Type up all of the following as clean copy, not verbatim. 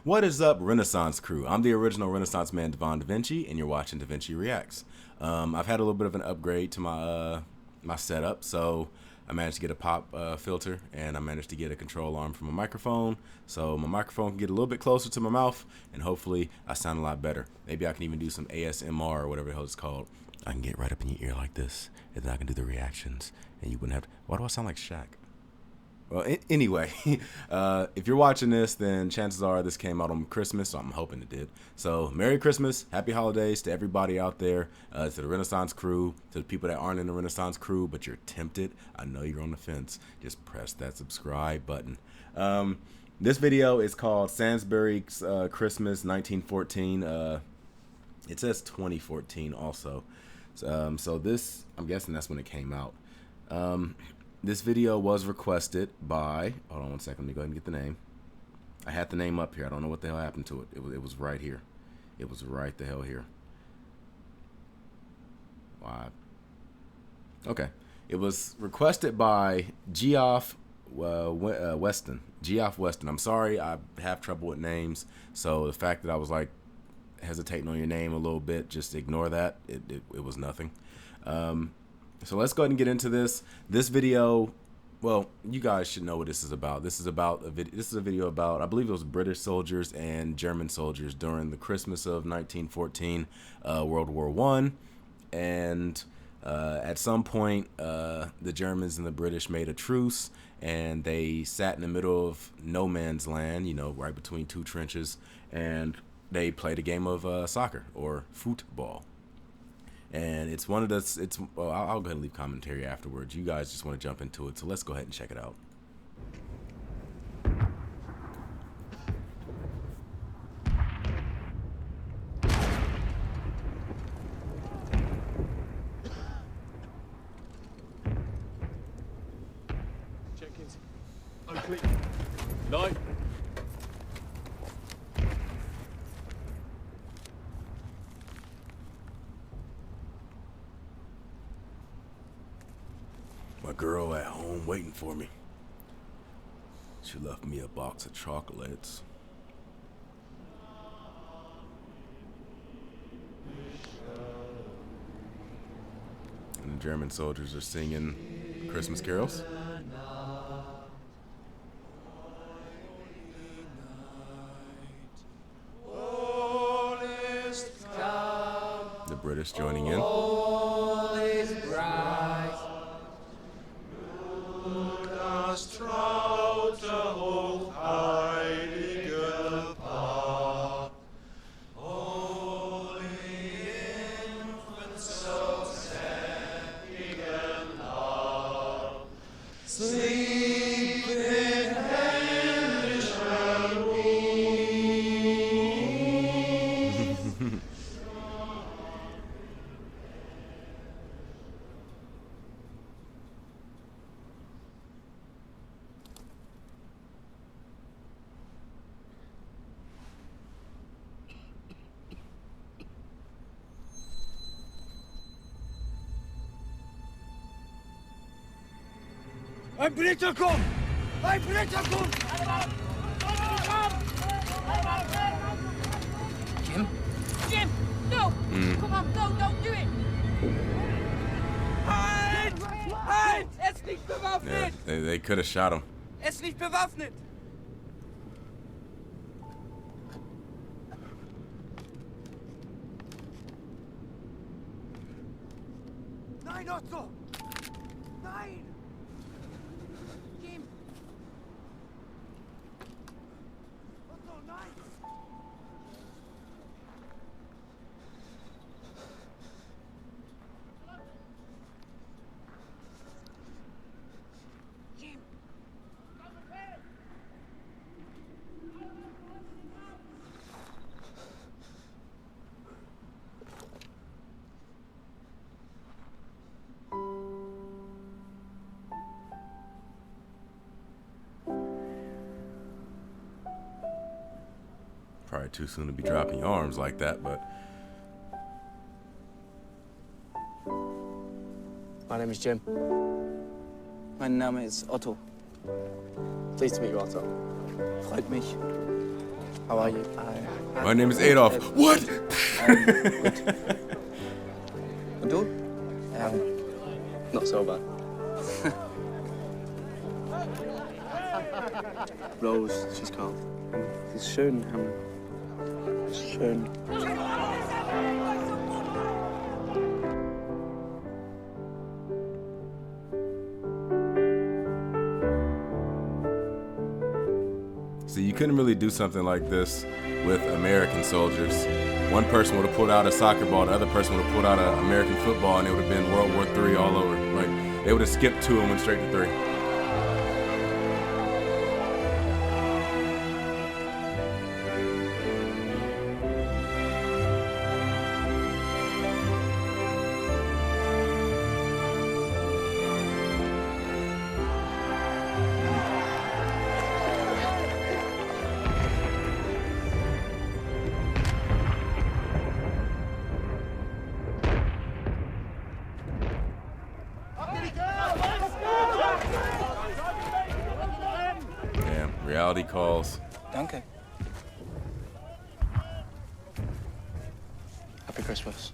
What is up, Renaissance crew? I'm the original Renaissance man, Devon DaVinci, and you're watching DaVinci Reacts. I've had a little bit of an upgrade to my my setup, so I managed to get a pop filter, and I managed to get a control arm from a microphone, so my microphone can get a little bit closer to my mouth, and hopefully I sound a lot better. Maybe I can even do some ASMR or whatever the hell it's called. I can get right up in your ear like this, and then I can do the reactions, and you wouldn't have to. Why do I sound like Shaq? Well, anyway, if you're watching this, then chances are this came out on Christmas, so I'm hoping it did. So, Merry Christmas, Happy Holidays to everybody out there, to the Renaissance crew, to the people that aren't in the Renaissance crew, but you're tempted. I know you're on the fence. Just press that subscribe button. This video is called Sainsbury Christmas 1914. It says 2014 also. So this, I'm guessing that's when it came out. This video was requested by, hold on one second, let me go ahead and get the name. I had the name up here. I don't know what the hell happened to it. It was right here. It was right the hell here. Why? Okay. It was requested by Geoff Weston. Geoff Weston. I'm sorry, I have trouble with names. So the fact that I was like hesitating on your name a little bit, just ignore that. It was nothing. So let's go ahead and get into this. This video, well, you guys should know what this is about. This is about a video about, I believe it was British soldiers and German soldiers during the Christmas of 1914, World War I. And at some point, the Germans and the British made a truce, and they sat in the middle of no man's land, you know, right between two trenches, and they played a game of soccer or football. And it's one of the, well, I'll go ahead and leave commentary afterwards. You guys just want to jump into it, so let's go ahead and check it out. Check-ins. Oakley. Nine. My girl at home waiting for me. She left me a box of chocolates. And the German soldiers are singing Christmas carols. The British joining in. Ein Briter kommt! Ein Briter kommt! Jim? Jim! No! Come on, no, don't do it! Halt! Halt! Er ist nicht bewaffnet! Yeah, they could have shot him. Er ist nicht bewaffnet! Nein, Otto! Nein! Jim! Otto, nein! Jim! Probably too soon to be dropping your arms like that, but My name is Jim. Mein Name ist Otto. Pleased to meet you, Otto. Freut mich. How are you? My name is Adolf. What? Good. And you? Not so bad. Rose, she's called. It's schön, it's schön. So you couldn't really do something like this with American soldiers. One person would have pulled out a soccer ball, the other person would have pulled out an American football, and it would have been World War III all over. Like, they would have skipped 2 and went straight to 3. Damn, reality calls. Danke. Happy Christmas.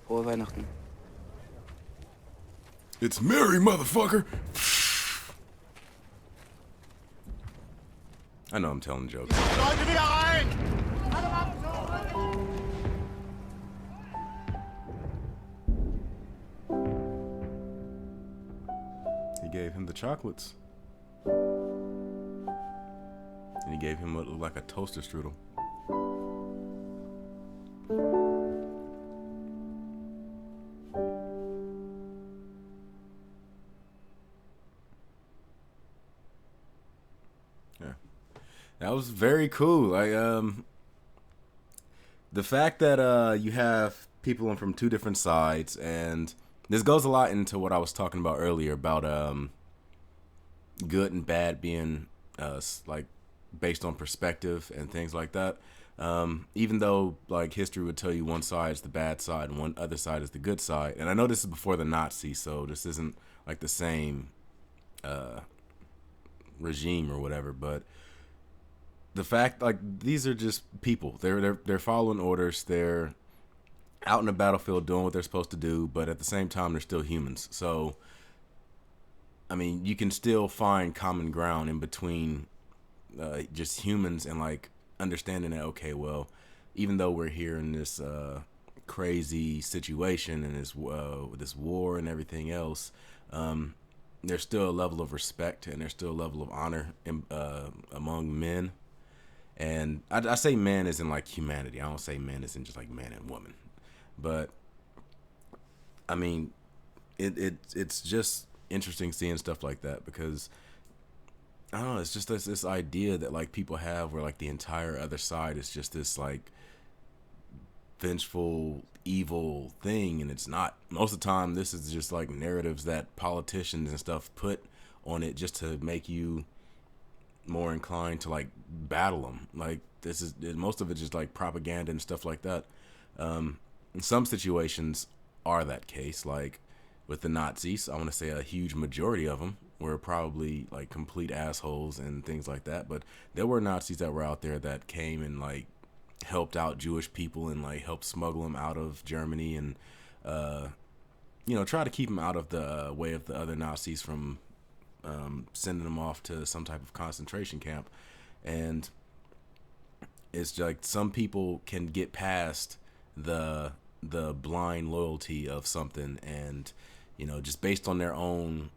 Frohe Weihnachten. It's Merry, motherfucker! I know I'm telling jokes. Leute wieder rein! He gave him the chocolates. And he gave him what looked like a toaster strudel. Yeah. That was very cool. Like, the fact that you have people from 2 different sides, and this goes a lot into what I was talking about earlier about good and bad being like based on perspective and things like that. Even though like history would tell you one side is the bad side and one other side is the good side. And I know this is before the Nazis, so this isn't like the same regime or whatever, but the fact, like, these are just people. They're following orders. They're out in the battlefield doing what they're supposed to do, but at the same time, they're still humans. So, I mean, you can still find common ground in between just humans and, like, understanding that, okay, well, even though we're here in this crazy situation and this war and everything else, there's still a level of respect and there's still a level of honor among men. And I say man as in like humanity. I don't say man as in just like man and woman. But I mean, it's just interesting seeing stuff like that because I don't know. It's just this idea that like people have where like the entire other side is just this like vengeful, evil thing, and it's not. Most of the time, this is just like narratives that politicians and stuff put on it just to make you more inclined to like battle them. Like this is most of it just like propaganda and stuff like that. In some situations are that case, like with the Nazis. I want to say a huge majority of them were probably like complete assholes and things like that, but there were Nazis that were out there that came and like helped out Jewish people and like helped smuggle them out of Germany and try to keep them out of the way of the other Nazis from sending them off to some type of concentration camp. And it's like some people can get past the blind loyalty of something and just based on their own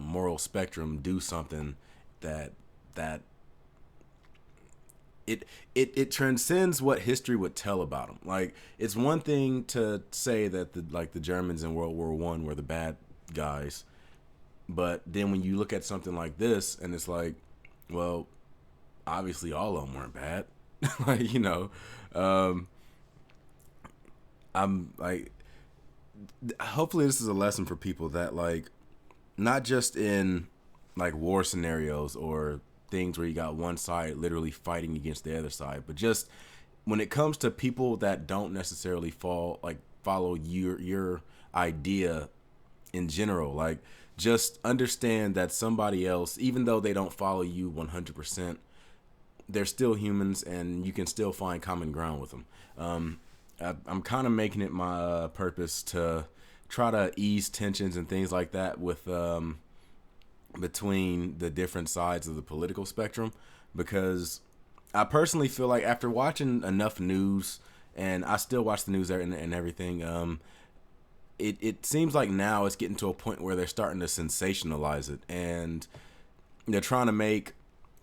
moral spectrum do something that it transcends what history would tell about them. Like, it's one thing to say that the Germans in World War I were the bad guys, but then when you look at something like this and it's like, well, obviously all of them weren't bad. I'm like, hopefully this is a lesson for people that like, not just in like war scenarios or things where you got one side literally fighting against the other side, but just when it comes to people that don't necessarily follow your idea in general, like just understand that somebody else, even though they don't follow you 100%, they're still humans, and you can still find common ground with them. I'm kind of making it my purpose to try to ease tensions and things like that with between the different sides of the political spectrum, because I personally feel like after watching enough news, and I still watch the news and everything, it seems like now it's getting to a point where they're starting to sensationalize it, and they're trying to make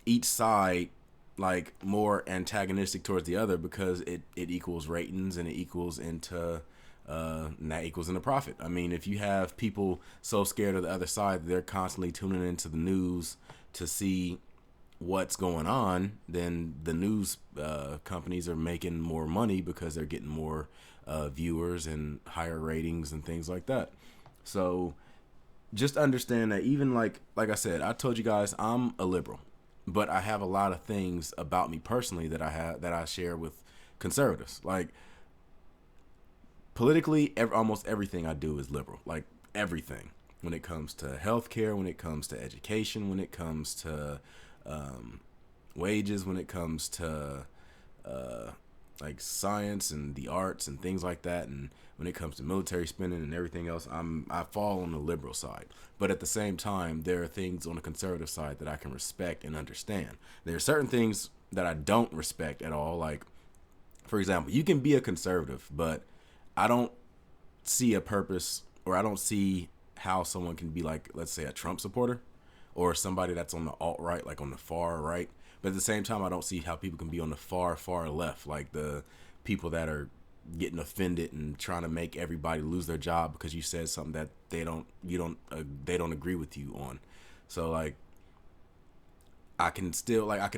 each side like more antagonistic towards the other, because it equals ratings, and it equals into and that equals into profit. I mean, if you have people so scared of the other side that they're constantly tuning into the news to see what's going on, then the news companies are making more money because they're getting more viewers and higher ratings and things like that. So just understand that, even like I said, I told you guys I'm a liberal, but I have a lot of things about me personally that I share with conservatives. Like politically, almost everything I do is liberal. Like everything, when it comes to healthcare, when it comes to education, when it comes to wages, when it comes to like science and the arts and things like that, and when it comes to military spending and everything else, I fall on the liberal side. But at the same time, there are things on the conservative side that I can respect and understand. There are certain things that I don't respect at all. Like, for example, you can be a conservative, but I don't see a purpose, or I don't see how someone can be like, let's say, a Trump supporter, or somebody that's on the alt-right, like on the far right. But at the same time, I don't see how people can be on the far left, like the people that are getting offended and trying to make everybody lose their job because you said something that they don't agree with you on. So like, I can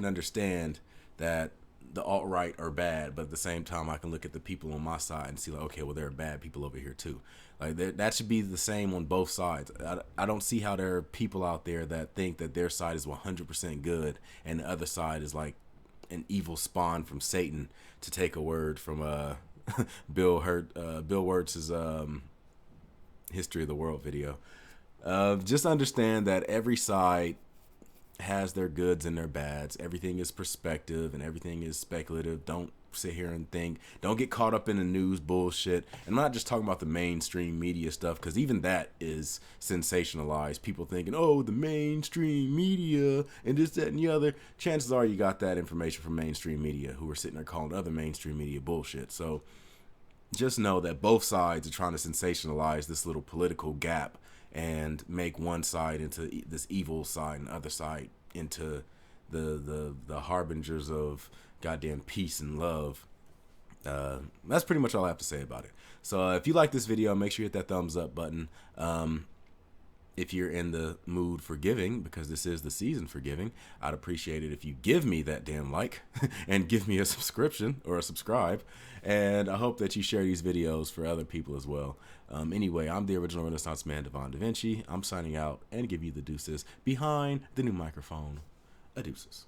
understand that the alt-right are bad, but at the same time, I can look at the people on my side and see like, okay, well, there are bad people over here too. Like that should be the same on both sides. I don't see how there are people out there that think that their side is 100% good and the other side is like an evil spawn from Satan, to take a word from Bill Wurtz's History of the World video. Just understand that every side has their goods and their bads. Everything is perspective and everything is speculative. Don't sit here and think. Don't get caught up in the news bullshit. And I'm not just talking about the mainstream media stuff, because even that is sensationalized. People thinking, oh, the mainstream media and this, that, and the other. Chances are you got that information from mainstream media, who are sitting there calling other mainstream media bullshit. So just know that both sides are trying to sensationalize this little political gap and make one side into this evil side and the other side into the harbingers of goddamn peace and love. That's pretty much all I have to say about it. So if you like this video, make sure you hit that thumbs up button. If you're in the mood for giving, because this is the season for giving, I'd appreciate it if you give me that damn like and give me a subscription or a subscribe. And I hope that you share these videos for other people as well. Anyway, I'm the original Renaissance man, Devon DaVinci. I'm signing out and give you the deuces behind the new microphone. Adeuces.